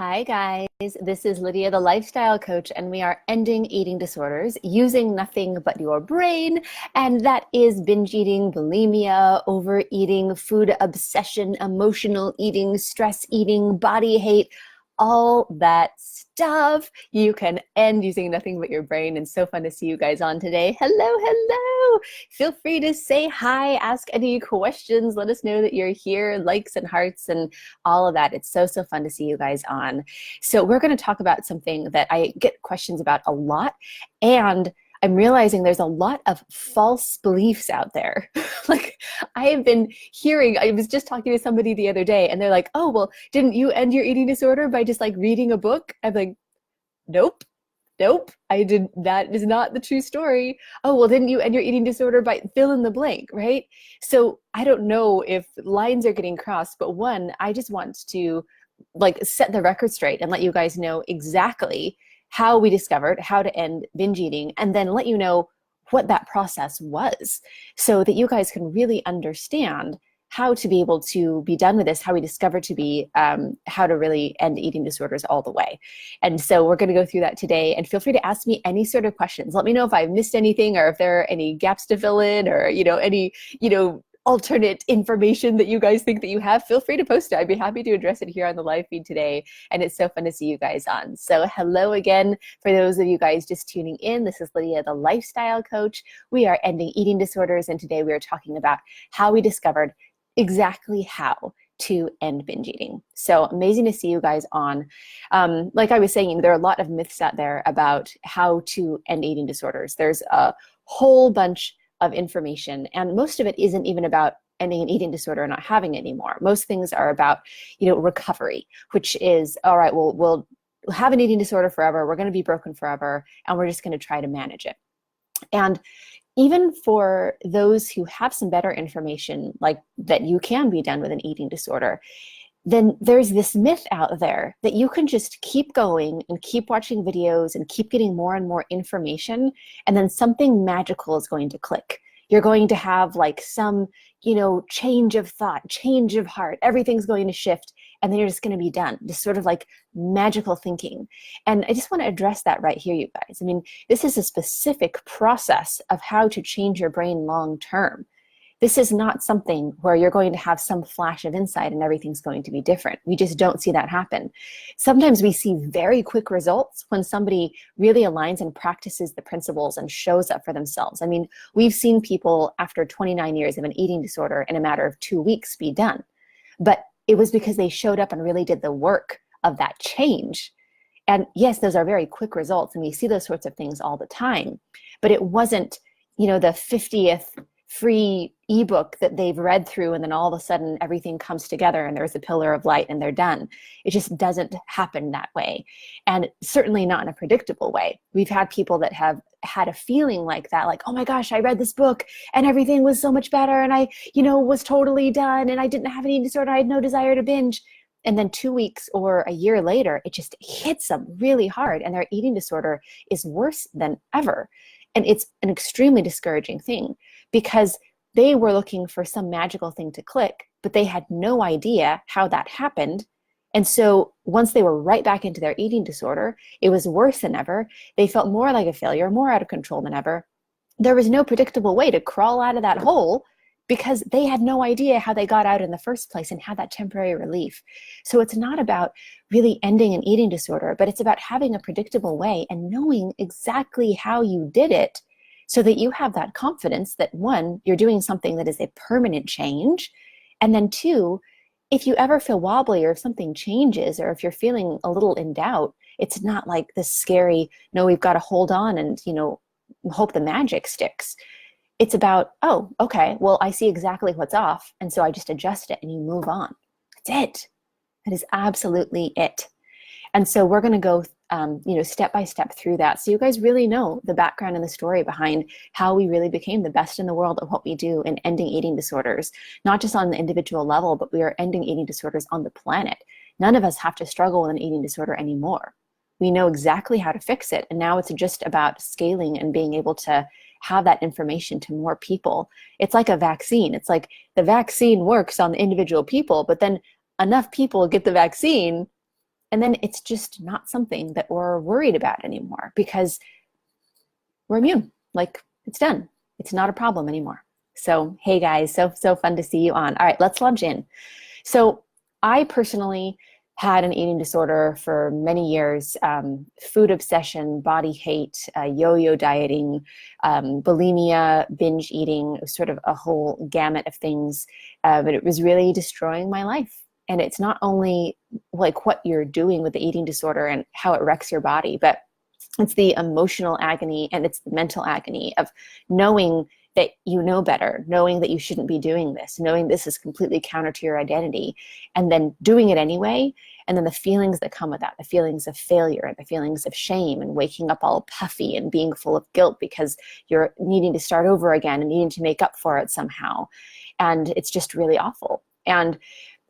Hi, guys. This is Lydia, the lifestyle coach, and we are ending eating disorders using nothing but your brain. And that is binge eating, bulimia, overeating, food obsession, emotional eating, stress eating, body hate, all that stuff you can end using nothing but your brain. And so fun to see you guys on today. Hello, hello. Feel free to say hi, ask any questions, let us know that you're here, likes and hearts and all of that. It's so fun to see you guys on. So we're going to talk about something that I get questions about a lot, and I'm realizing there's a lot of false beliefs out there. Like I have been hearing, I was just talking to somebody the other day and they're like, oh, well, didn't you end your eating disorder by just like reading a book? I'm like, nope. Nope, I did. That is not the true story. Oh, well, didn't you end your eating disorder by fill in the blank, right? So I don't know if lines are getting crossed, but one, I just want to like set the record straight and let you guys know exactly how we discovered how to end binge eating, and then let you know what that process was so that you guys can really understand how to be able to be done with this, how we discovered to be, how to really end eating disorders all the way. And so we're going to go through that today, and feel free to ask me any sort of questions. Let me know if I've missed anything or if there are any gaps to fill in or, any, alternate information that you guys think that you have. Feel free to post it. I'd be happy to address it here on the live feed today. And it's so fun to see you guys on. So hello again. For those of you guys just tuning in, this is Lydia, the lifestyle coach. We are ending eating disorders. And today we are talking about how we discovered exactly how to end binge eating. So amazing to see you guys on. Like I was saying, there are a lot of myths out there about how to end eating disorders. There's a whole bunch of information, and most of it isn't even about ending an eating disorder or not having it anymore. Most things are about, recovery, which is, all right, well, we'll have an eating disorder forever. We're going to be broken forever, and we're just going to try to manage it. And even for those who have some better information, like that you can be done with an eating disorder, then there's this myth out there that you can just keep going and keep watching videos and keep getting more and more information, and then something magical is going to click. You're going to have like some, change of thought, change of heart, everything's going to shift, and then you're just going to be done. Just sort of like magical thinking. And I just want to address that right here, you guys. I mean, this is a specific process of how to change your brain long term. This is not something where you're going to have some flash of insight and everything's going to be different. We just don't see that happen. Sometimes we see very quick results when somebody really aligns and practices the principles and shows up for themselves. I mean, we've seen people after 29 years of an eating disorder in a matter of 2 weeks be done. But it was because they showed up and really did the work of that change. And yes, those are very quick results, and we see those sorts of things all the time. But it wasn't, the 50th free ebook that they've read through, and then all of a sudden everything comes together and there's a pillar of light and they're done. It just doesn't happen that way, and certainly not in a predictable way. We've had people that have had a feeling like that, like, oh my gosh, I read this book and everything was so much better, and I was totally done, and I didn't have an eating disorder, I had no desire to binge. And then 2 weeks or a year later, it just hits them really hard, and their eating disorder is worse than ever. And it's an extremely discouraging thing, because they were looking for some magical thing to click, but they had no idea how that happened. And so once they were right back into their eating disorder, it was worse than ever. They felt more like a failure, more out of control than ever. There was no predictable way to crawl out of that hole, because they had no idea how they got out in the first place and had that temporary relief. So it's not about really ending an eating disorder, but it's about having a predictable way and knowing exactly how you did it, so that you have that confidence that, one, you're doing something that is a permanent change, and then two, if you ever feel wobbly or if something changes or if you're feeling a little in doubt, it's not like this scary, no, we've got to hold on and, hope the magic sticks. It's about, oh, okay, well, I see exactly what's off, and so I just adjust it and you move on. That's it. That is absolutely it. And so we're going to go, step by step through that, so you guys really know the background and the story behind how we really became the best in the world at what we do in ending eating disorders, not just on the individual level, but we are ending eating disorders on the planet. None of us have to struggle with an eating disorder anymore. We know exactly how to fix it, and now it's just about scaling and being able to have that information to more people. It's like a vaccine. It's like the vaccine works on the individual people, but then enough people get the vaccine And then it's just not something that we're worried about anymore because we're immune. Like, it's done. It's not a problem anymore. So, hey guys, so fun to see you on. All right, let's launch in. So I personally had an eating disorder for many years, food obsession, body hate, yo-yo dieting, bulimia, binge eating, sort of a whole gamut of things. But it was really destroying my life. And it's not only like what you're doing with the eating disorder and how it wrecks your body, but it's the emotional agony and it's the mental agony of knowing that you know better, knowing that you shouldn't be doing this, knowing this is completely counter to your identity, and then doing it anyway. And then the feelings that come with that, the feelings of failure and the feelings of shame and waking up all puffy and being full of guilt because you're needing to start over again and needing to make up for it somehow. And it's just really awful. And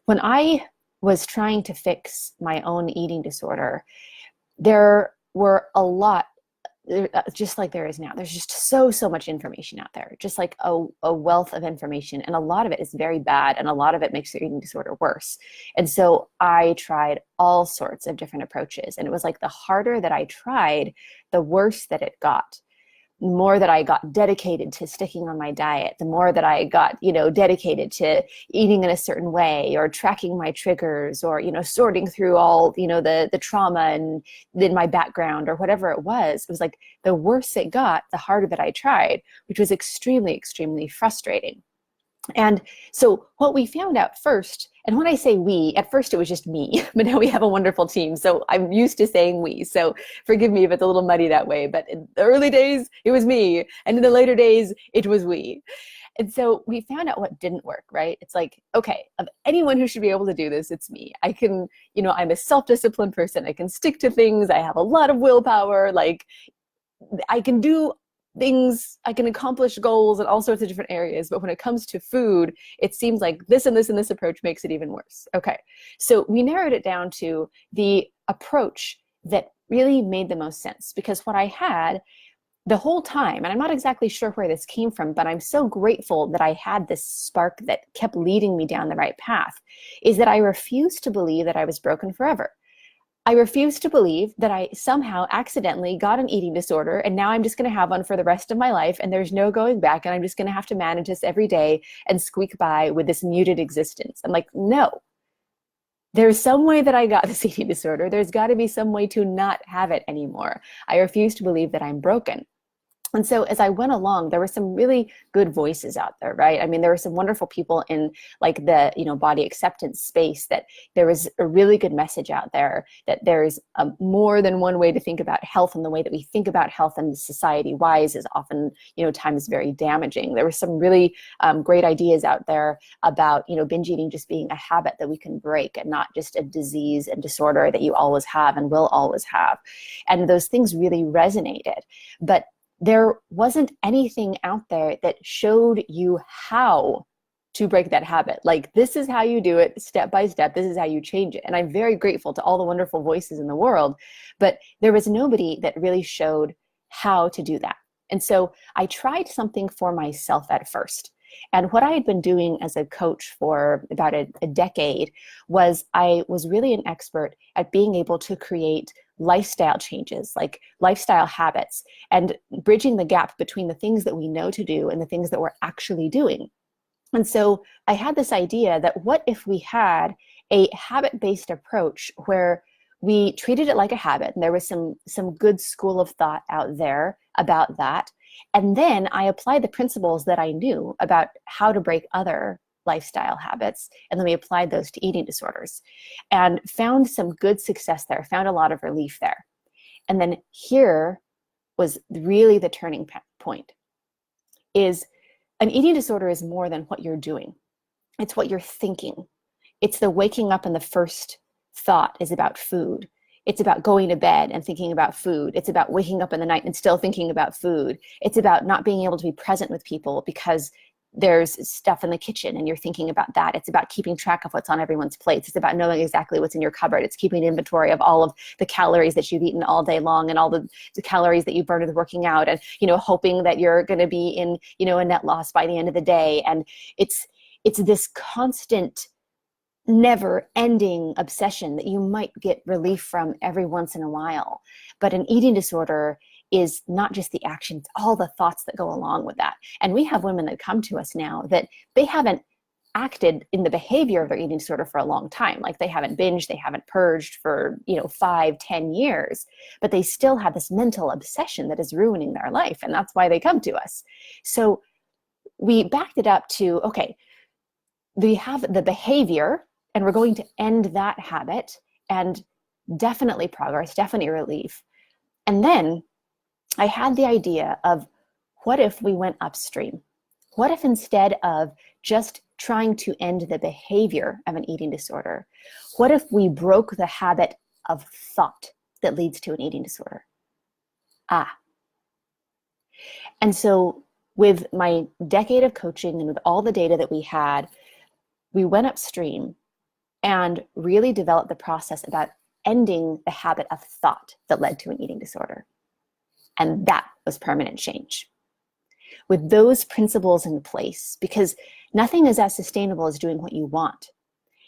when I was trying to fix my own eating disorder, there were a lot, just like there is now. There's just so much information out there, just like a wealth of information. And a lot of it is very bad. And a lot of it makes your eating disorder worse. And so I tried all sorts of different approaches. And it was like the harder that I tried, the worse that it got. The more that I got dedicated to sticking on my diet, the more that I got, dedicated to eating in a certain way or tracking my triggers or, sorting through all, the trauma and in my background or whatever it was like the worse it got, the harder that I tried, which was extremely, extremely frustrating. And so what we found out first, and when I say we, at first it was just me, but now we have a wonderful team. So I'm used to saying we. So forgive me if it's a little muddy that way, but in the early days, it was me. And in the later days, it was we. And so we found out what didn't work, right? It's like, okay, of anyone who should be able to do this, it's me. I can, I'm a self-disciplined person. I can stick to things. I have a lot of willpower. Like, I can do things, I can accomplish goals in all sorts of different areas, but when it comes to food, it seems like this and this and this approach makes it even worse. Okay, so we narrowed it down to the approach that really made the most sense, because what I had the whole time, and I'm not exactly sure where this came from, but I'm so grateful that I had this spark that kept leading me down the right path, is that I refused to believe that I was broken forever. I refuse to believe that I somehow accidentally got an eating disorder and now I'm just going to have one for the rest of my life and there's no going back and I'm just going to have to manage this every day and squeak by with this muted existence. I'm like, no, there's some way that I got this eating disorder. There's got to be some way to not have it anymore. I refuse to believe that I'm broken. And so as I went along, there were some really good voices out there, right? I mean, there were some wonderful people in like the, body acceptance space, that there was a really good message out there that there's more than one way to think about health, and the way that we think about health and society-wise is often, times very damaging. There were some really great ideas out there about, binge eating just being a habit that we can break and not just a disease and disorder that you always have and will always have. And those things really resonated. But there wasn't anything out there that showed you how to break that habit. Like, this is how you do it step by step. This is how you change it. And I'm very grateful to all the wonderful voices in the world, but there was nobody that really showed how to do that. And so I tried something for myself at first. And what I had been doing as a coach for about a decade was I was really an expert at being able to create lifestyle changes, like lifestyle habits, and bridging the gap between the things that we know to do and the things that we're actually doing. And so I had this idea that what if we had a habit-based approach where we treated it like a habit, and there was some good school of thought out there about that. And then I applied the principles that I knew about how to break other lifestyle habits, and then we applied those to eating disorders and found some good success there, found a lot of relief there. And then here was really the turning point, is an eating disorder is more than what you're doing. It's what you're thinking. It's the waking up and the first thought is about food. It's about going to bed and thinking about food. It's about waking up in the night and still thinking about food. It's about not being able to be present with people because there's stuff in the kitchen and you're thinking about that. It's about keeping track of what's on everyone's plates. It's about knowing exactly what's in your cupboard. It's keeping inventory of all of the calories that you've eaten all day long and all the calories that you burned with working out, and hoping that you're going to be in a net loss by the end of the day. And it's this constant never ending obsession that you might get relief from every once in a while. But an eating disorder is not just the action, it's all the thoughts that go along with that. And we have women that come to us now that they haven't acted in the behavior of their eating disorder for a long time. Like they haven't binged, they haven't purged for, 5-10 years, but they still have this mental obsession that is ruining their life. And that's why they come to us. So we backed it up to, okay, we have the behavior and we're going to end that habit, and definitely progress, definitely relief. And then I had the idea of, what if we went upstream? What if instead of just trying to end the behavior of an eating disorder, what if we broke the habit of thought that leads to an eating disorder? And so with my decade of coaching and with all the data that we had, we went upstream and really developed the process about ending the habit of thought that led to an eating disorder. And that was permanent change. With those principles in place, because nothing is as sustainable as doing what you want.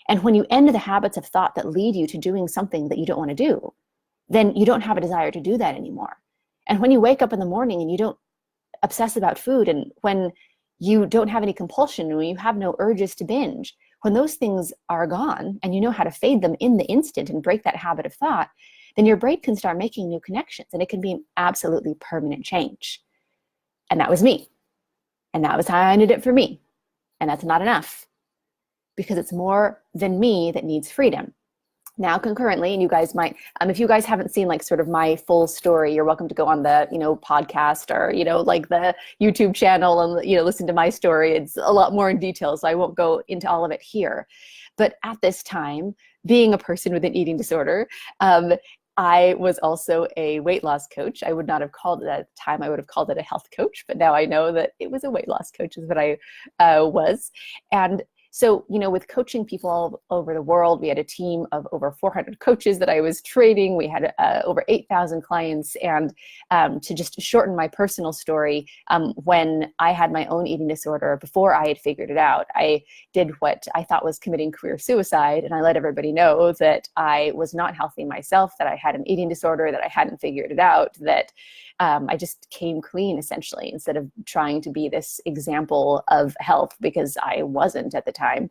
And when you end the habits of thought that lead you to doing something that you don't want to do, then you don't have a desire to do that anymore. And when you wake up in the morning and you don't obsess about food, and when you don't have any compulsion, and when you have no urges to binge, when those things are gone and you know how to fade them in the instant and break that habit of thought, then your brain can start making new connections, and it can be an absolutely permanent change. And that was me. And that was how I ended it for me. And that's not enough, because it's more than me that needs freedom. Now, concurrently, and you guys might, if you guys haven't seen like sort of my full story, you're welcome to go on the, podcast or, like the YouTube channel and, listen to my story. It's a lot more in detail, so I won't go into all of it here. But at this time, being a person with an eating disorder, I was also a weight loss coach. I would not have called it at the time, I would have called it a health coach, but now I know that it was a weight loss coach is what I was. And so, with coaching people all over the world, we had a team of over 400 coaches that I was training. We had over 8,000 clients. And to just shorten my personal story, when I had my own eating disorder, before I had figured it out, I did what I thought was committing career suicide. And I let everybody know that I was not healthy myself, that I had an eating disorder, that I hadn't figured it out, that I just came clean, essentially, instead of trying to be this example of health, because I wasn't at the time.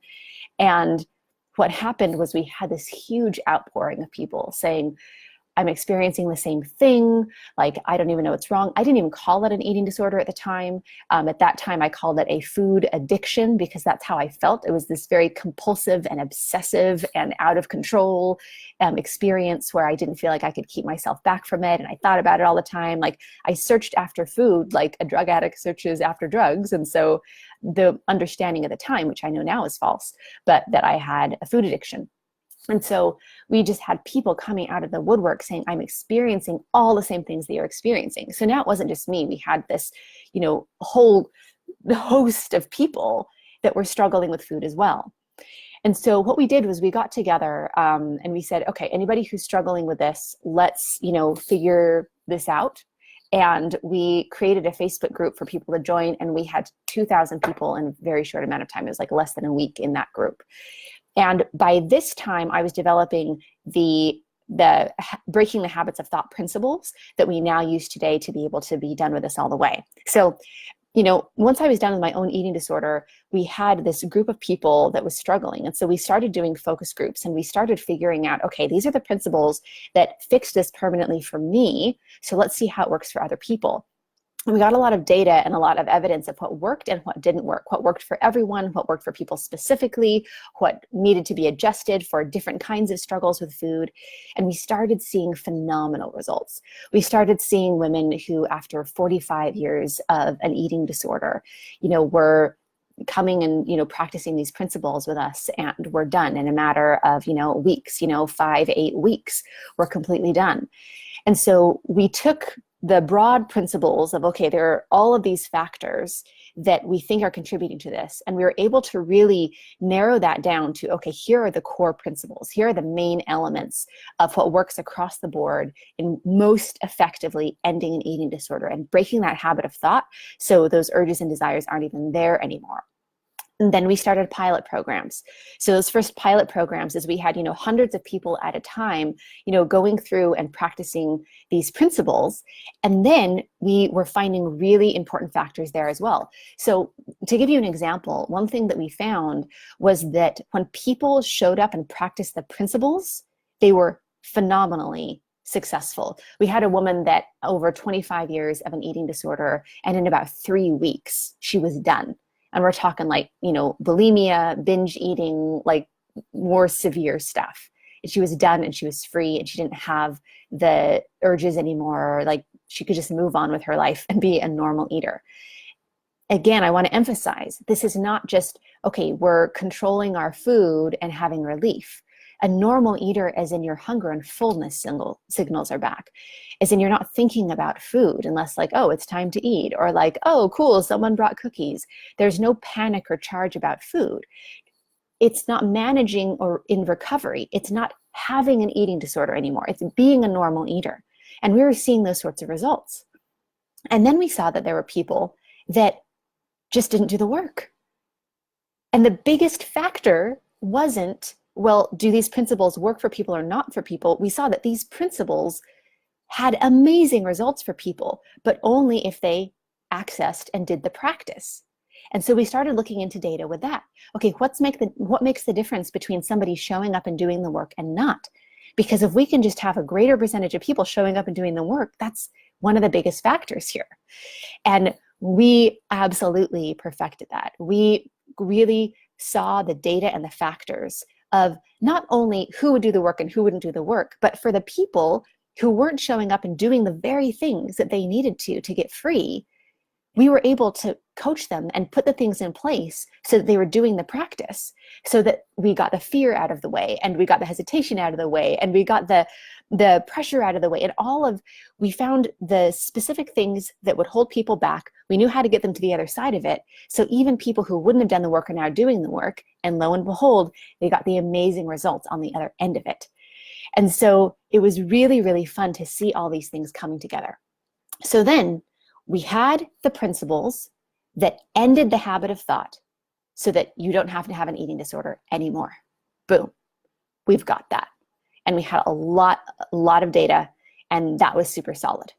And what happened was we had this huge outpouring of people saying, I'm experiencing the same thing. Like, I don't even know what's wrong. I didn't even call it an eating disorder at the time. At that time, I called it a food addiction, because that's how I felt. It was this very compulsive and obsessive and out of control experience where I didn't feel like I could keep myself back from it. And I thought about it all the time. Like, I searched after food like a drug addict searches after drugs. And so the understanding at the time, which I know now is false, but that I had a food addiction. And so we just had people coming out of the woodwork saying, I'm experiencing all the same things that you're experiencing. So now it wasn't just me. We had this, whole host of people that were struggling with food as well. And so what we did was we got together and we said, okay, anybody who's struggling with this, let's, figure this out. And we created a Facebook group for people to join. And we had 2,000 people in a very short amount of time. It was like less than a week in that group. And by this time, I was developing the breaking the habits of thought principles that we now use today to be able to be done with this all the way. So, once I was done with my own eating disorder, we had this group of people that was struggling. And so we started doing focus groups, and we started figuring out, okay, these are the principles that fixed this permanently for me. So let's see how it works for other people. And we got a lot of data and a lot of evidence of what worked and what didn't work, what worked for everyone, what worked for people specifically, what needed to be adjusted for different kinds of struggles with food. And we started seeing phenomenal results. We started seeing women who, after 45 years of an eating disorder, were coming and, practicing these principles with us, and we're done in a matter of, weeks, 5-8 weeks, we're completely done. And so we took the broad principles of, okay, there are all of these factors that we think are contributing to this. And we were able to really narrow that down to, okay, here are the core principles. Here are the main elements of what works across the board in most effectively ending an eating disorder and breaking that habit of thought so those urges and desires aren't even there anymore. And then we started pilot programs. So those first pilot programs is we had, hundreds of people at a time, going through and practicing these principles. And then we were finding really important factors there as well. So to give you an example, one thing that we found was that when people showed up and practiced the principles, they were phenomenally successful. We had a woman that over 25 years of an eating disorder, and in about 3 weeks, she was done. And we're talking bulimia, binge eating, like more severe stuff. And she was done and she was free and she didn't have the urges anymore. Like she could just move on with her life and be a normal eater. Again, I want to emphasize, this is not just, okay, we're controlling our food and having relief. A normal eater, as in your hunger and fullness signals are back, as in you're not thinking about food unless oh, it's time to eat, or oh, cool, someone brought cookies. There's no panic or charge about food. It's not managing or in recovery. It's not having an eating disorder anymore. It's being a normal eater. And we were seeing those sorts of results. And then we saw that there were people that just didn't do the work. And the biggest factor wasn't, well, do these principles work for people or not for people? We saw that these principles had amazing results for people, but only if they accessed and did the practice. And so we started looking into data with that. Okay, what makes the difference between somebody showing up and doing the work and not? Because if we can just have a greater percentage of people showing up and doing the work, that's one of the biggest factors here. And we absolutely perfected that. We really saw the data and the factors of not only who would do the work and who wouldn't do the work, but for the people who weren't showing up and doing the very things that they needed to get free, we were able to coach them and put the things in place so that they were doing the practice, so that we got the fear out of the way, and we got the hesitation out of the way, and we got the pressure out of the way, and we found the specific things that would hold people back. We knew how to get them to the other side of it. So even people who wouldn't have done the work are now doing the work, and lo and behold, they got the amazing results on the other end of it. And so it was really, really fun to see all these things coming together. So then we had the principles that ended the habit of thought so that you don't have to have an eating disorder anymore. Boom, we've got that. And we had a lot of data, and that was super solid.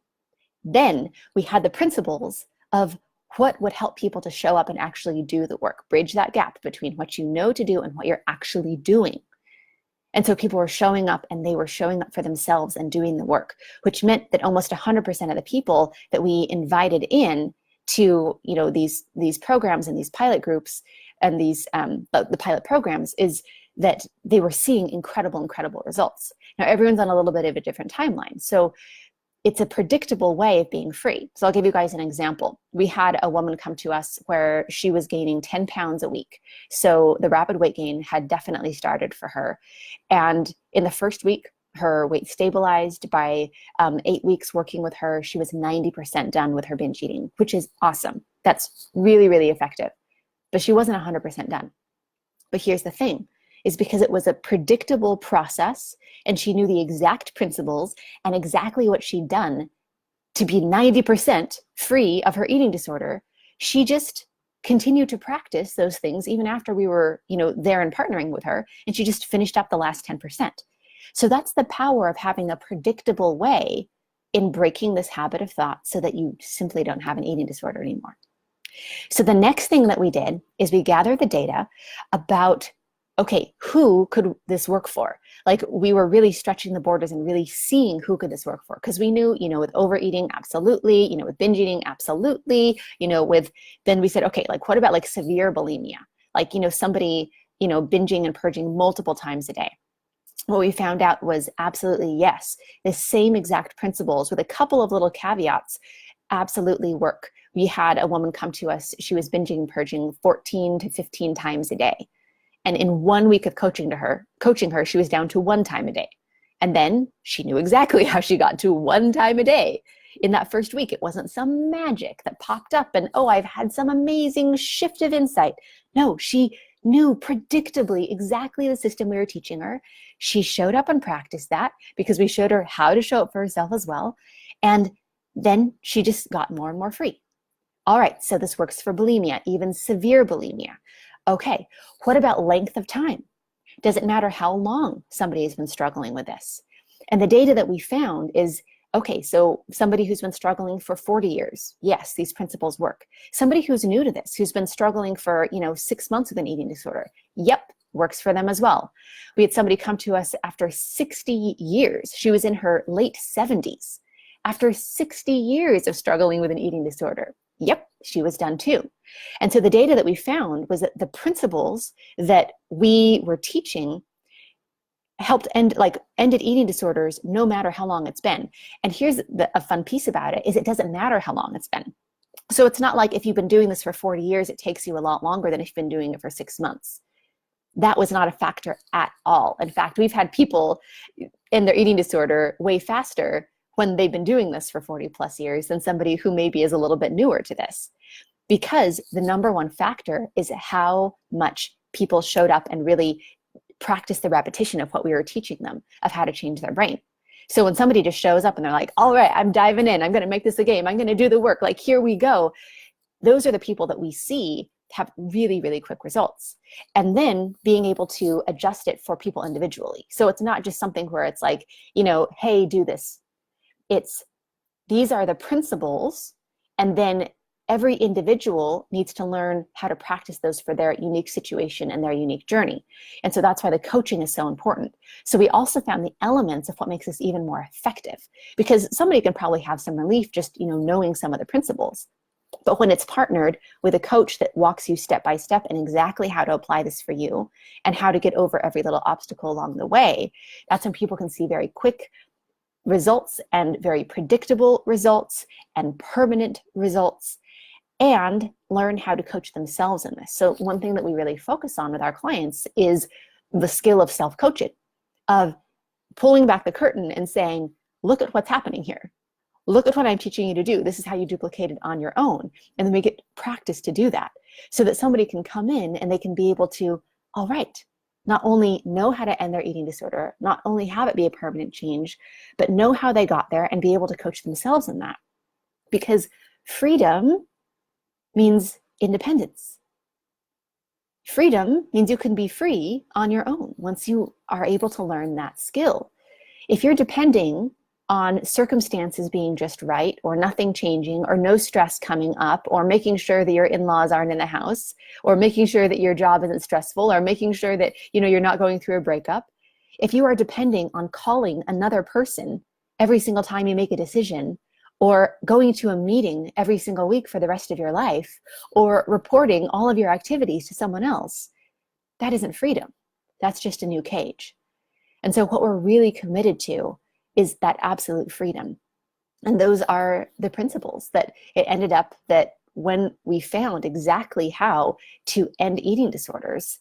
Then we had the principles of what would help people to show up and actually do the work, bridge that gap between what you know to do and what you're actually doing. And so people were showing up, and they were showing up for themselves and doing the work, which meant that almost 100% of the people that we invited in to these programs and these pilot groups and these the pilot programs is that they were seeing incredible results. Now everyone's on a little bit of a different timeline, so it's a predictable way of being free. So I'll give you guys an example. We had a woman come to us where she was gaining 10 pounds a week. So the rapid weight gain had definitely started for her. And in the first week, her weight stabilized. By 8 weeks working with her, she was 90% done with her binge eating, which is awesome. That's really, really effective. But she wasn't 100% done. But here's the thing, is because it was a predictable process, and she knew the exact principles and exactly what she'd done to be 90% free of her eating disorder. She just continued to practice those things even after we were, there and partnering with her, and she just finished up the last 10%. So that's the power of having a predictable way in breaking this habit of thought so that you simply don't have an eating disorder anymore. So the next thing that we did is we gathered the data about, okay, who could this work for? Like, we were really stretching the borders and really seeing who could this work for. Because we knew, with overeating, absolutely, with binge eating, absolutely, then we said, okay, what about severe bulimia? Somebody, binging and purging multiple times a day. What we found out was absolutely yes, the same exact principles with a couple of little caveats absolutely work. We had a woman come to us, she was binging and purging 14 to 15 times a day. And in 1 week of coaching her, she was down to 1 time a day. And then she knew exactly how she got to 1 time a day. In that first week, it wasn't some magic that popped up and, oh, I've had some amazing shift of insight. No, she knew predictably exactly the system we were teaching her. She showed up and practiced that because we showed her how to show up for herself as well. And then she just got more and more free. All right, so this works for bulimia, even severe bulimia. Okay, what about length of time? Does it matter how long somebody has been struggling with this? And the data that we found is, okay, so somebody who's been struggling for 40 years, yes, these principles work. Somebody who's new to this, who's been struggling for, 6 months with an eating disorder, yep, works for them as well. We had somebody come to us after 60 years. She was in her late 70s. After 60 years of struggling with an eating disorder, yep, she was done too. And so the data that we found was that the principles that we were teaching helped ended eating disorders no matter how long it's been. And here's a fun piece about it is it doesn't matter how long it's been. So it's not like if you've been doing this for 40 years, it takes you a lot longer than if you've been doing it for 6 months. That was not a factor at all. In fact, we've had people in their eating disorder way faster when they've been doing this for 40 plus years than somebody who maybe is a little bit newer to this. Because the number one factor is how much people showed up and really practice the repetition of what we were teaching them of how to change their brain. So when somebody just shows up and they're like, all right, I'm diving in, I'm going to make this a game, I'm going to do the work, like here we go. Those are the people that we see have really, really quick results. And then being able to adjust it for people individually. So it's not just something where it's like, hey, do this. These are the principles, and then every individual needs to learn how to practice those for their unique situation and their unique journey. And so that's why the coaching is so important. So we also found the elements of what makes this even more effective, because somebody can probably have some relief just, knowing some of the principles. But when it's partnered with a coach that walks you step by step and exactly how to apply this for you and how to get over every little obstacle along the way, that's when people can see very quick results and very predictable results and permanent results, and learn how to coach themselves in this. So one thing that we really focus on with our clients is the skill of self-coaching, of pulling back the curtain and saying, look at what's happening here. Look at what I'm teaching you to do. This is how you duplicate it on your own. And then we get practice to do that so that somebody can come in and they can be able to, all right, not only know how to end their eating disorder, not only have it be a permanent change, but know how they got there and be able to coach themselves in that. Because freedom means independence. Freedom means you can be free on your own once you are able to learn that skill. If you're depending on circumstances being just right, or nothing changing, or no stress coming up, or making sure that your in-laws aren't in the house, or making sure that your job isn't stressful, or making sure that you're not going through a breakup. If you are depending on calling another person every single time you make a decision, or going to a meeting every single week for the rest of your life, or reporting all of your activities to someone else, that isn't freedom. That's just a new cage. And so what we're really committed to is that absolute freedom. And those are the principles that it ended up that when we found exactly how to end eating disorders,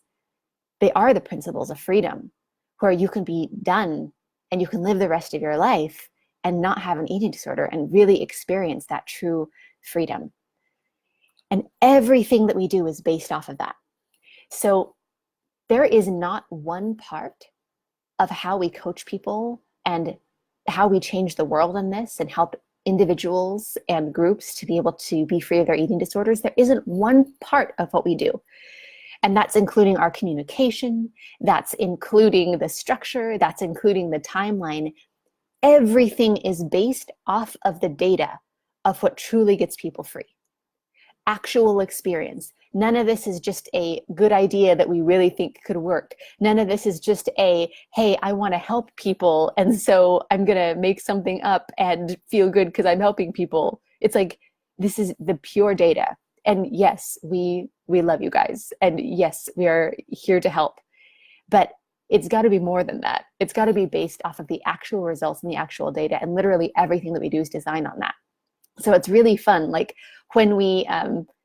they are the principles of freedom, where you can be done and you can live the rest of your life and not have an eating disorder and really experience that true freedom. And everything that we do is based off of that. So there is not one part of how we coach people and how we change the world in this and help individuals and groups to be able to be free of their eating disorders. There isn't one part of what we do. And that's including our communication, that's including the structure, that's including the timeline. Everything is based off of the data of what truly gets people free. Actual experience. None of this is just a good idea that we really think could work. None of this is just hey, I want to help people, and so I'm going to make something up and feel good because I'm helping people. It's like, this is the pure data. And yes, we love you guys. And yes, we are here to help. But it's got to be more than that. It's got to be based off of the actual results and the actual data. And literally everything that we do is designed on that. So it's really fun. Like when we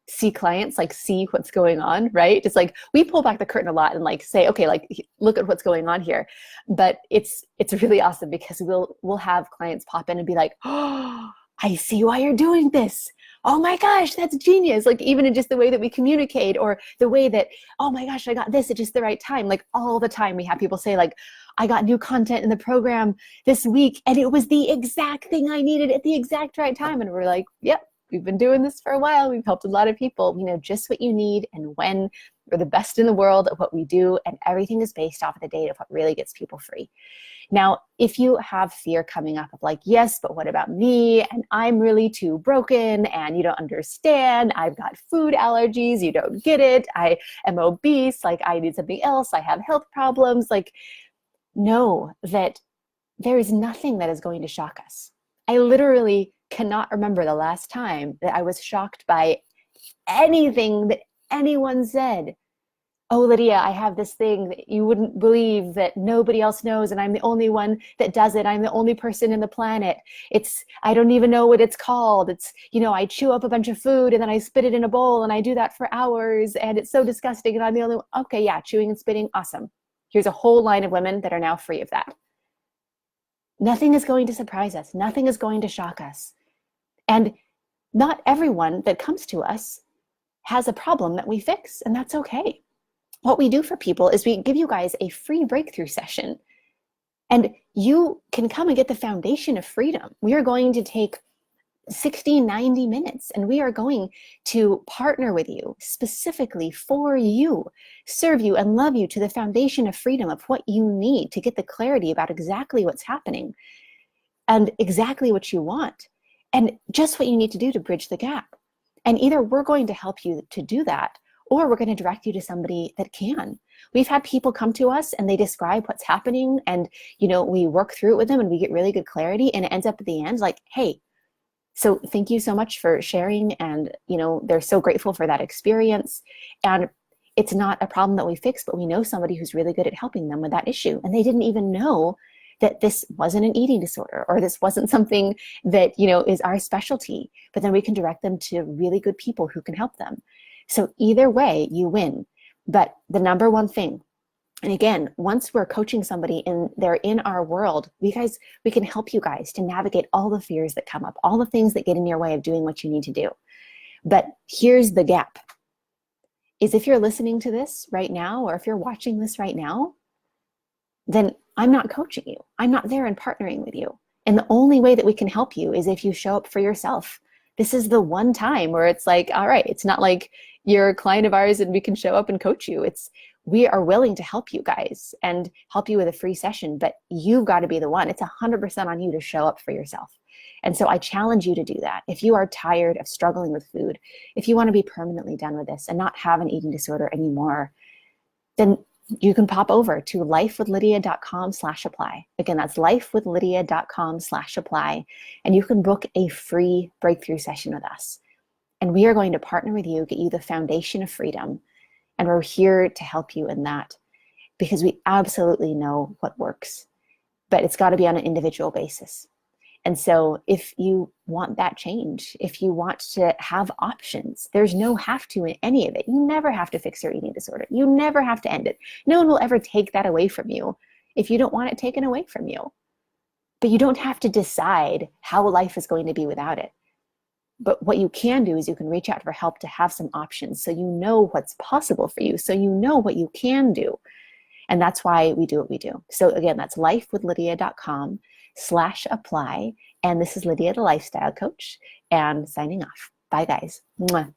see clients, like see what's going on, right? It's like we pull back the curtain a lot and like say, okay, like look at what's going on here. But it's really awesome because we'll have clients pop in and be like, oh, I see why you're doing this. Oh my gosh, that's genius. Like even in just the way that we communicate, or the way that, oh my gosh, I got this at just the right time. Like all the time we have people say like, I got new content in the program this week and it was the exact thing I needed at the exact right time. And we're like, yep, we've been doing this for a while. We've helped a lot of people. We know just what you need and when We're the best in the world at what we do, and everything is based off of the data of what really gets people free. Now, if you have fear coming up of like, yes, but what about me? And I'm really too broken and you don't understand. I've got food allergies. You don't get it. I am obese. Like I need something else. I have health problems. Like, know that there is nothing that is going to shock us. I literally cannot remember the last time that I was shocked by anything that anyone said. Oh, Lydia, I have this thing that you wouldn't believe that nobody else knows, and I'm the only one that does it. I'm the only person in the planet. I don't even know what it's called. I chew up a bunch of food and then I spit it in a bowl and I do that for hours and it's so disgusting and I'm the only one. Okay, yeah, chewing and spitting, awesome. Here's a whole line of women that are now free of that. Nothing is going to surprise us. Nothing is going to shock us. And not everyone that comes to us has a problem that we fix, and that's okay. What we do for people is we give you guys a free breakthrough session, and you can come and get the foundation of freedom. We are going to take 60, 90 minutes, and we are going to partner with you specifically for you, serve you and love you to the foundation of freedom of what you need to get the clarity about exactly what's happening and exactly what you want and just what you need to do to bridge the gap. And either we're going to help you to do that, or we're going to direct you to somebody that can. We've had people come to us and they describe what's happening, and we work through it with them and we get really good clarity, and it ends up at the end like, hey, so thank you so much for sharing. And they're so grateful for that experience. And it's not a problem that we fix, but we know somebody who's really good at helping them with that issue. And they didn't even know that this wasn't an eating disorder, or this wasn't something that is our specialty, but then we can direct them to really good people who can help them. So either way, you win. But the number one thing, and again, once we're coaching somebody and they're in our world, we can help you guys to navigate all the fears that come up, all the things that get in your way of doing what you need to do. But here's the gap, is if you're listening to this right now, or if you're watching this right now, then I'm not coaching you. I'm not there and partnering with you. And the only way that we can help you is if you show up for yourself. This is the one time where it's like, all right, it's not like you're a client of ours and we can show up and coach you. We are willing to help you guys and help you with a free session, but you've got to be the one. It's 100% on you to show up for yourself. And so I challenge you to do that. If you are tired of struggling with food, if you want to be permanently done with this and not have an eating disorder anymore, then you can pop over to lifewithlydia.com/apply. Again, that's lifewithlydia.com/apply. And you can book a free breakthrough session with us. And we are going to partner with you, get you the foundation of freedom. And we're here to help you in that, because we absolutely know what works, but it's got to be on an individual basis. And so if you want that change, if you want to have options, there's no have to in any of it. You never have to fix your eating disorder. You never have to end it. No one will ever take that away from you if you don't want it taken away from you. But you don't have to decide how life is going to be without it. But what you can do is you can reach out for help to have some options, so you know what's possible for you, so you know what you can do. And that's why we do what we do. So again, that's lifewithlydia.com/apply. And this is Lydia, the lifestyle coach, and signing off. Bye, guys. Mwah.